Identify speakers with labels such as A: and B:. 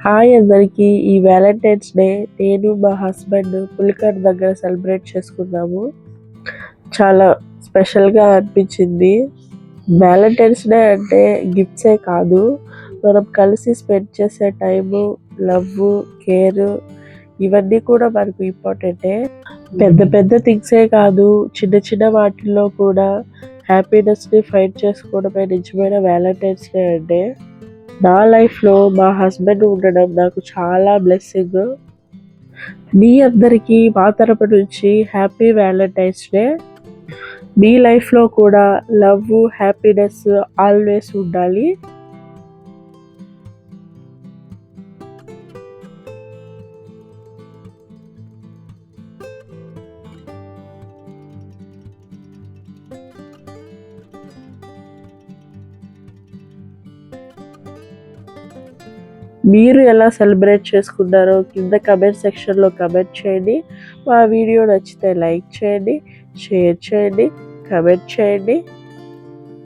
A: Hi అందరికీ. ఈ Valentine's day నేను మా హస్బెండ్ పులికాట్ దగ్గర సెలబ్రేట్ చేసుకున్నాము. చాలా స్పెషల్గా అనిపించింది. వ్యాలంటైన్స్ డే అంటే గిఫ్ట్సే కాదు, మనం కలిసి స్పెండ్ చేసే టైము, లవ్, కేర్ ఇవన్నీ కూడా మనకు ఇంపార్టెంటే. పెద్ద పెద్ద థింగ్సే కాదు, చిన్న చిన్న వాటిల్లో కూడా హ్యాపీనెస్ని ఫైండ్ చేసుకోవడమే నిజమైన వ్యాలంటైన్స్ డే అంటే. నా లైఫ్లో మా హస్బెండ్ ఉండడం నాకు చాలా బ్లెస్సింగ్. మీ అందరికీ మా తరపు నుంచి హ్యాపీ వ్యాలంటైన్స్ డే. మీ లైఫ్లో కూడా లవ్, హ్యాపీనెస్ ఆల్వేస్ ఉండాలి. మీరు ఎలా సెలబ్రేట్ చేసుకున్నారో కింద కమెంట్ సెక్షన్లో కమెంట్ చేయండి. మా వీడియో నచ్చితే లైక్ చేయండి, షేర్ చేయండి, కమెంట్ చేయండి.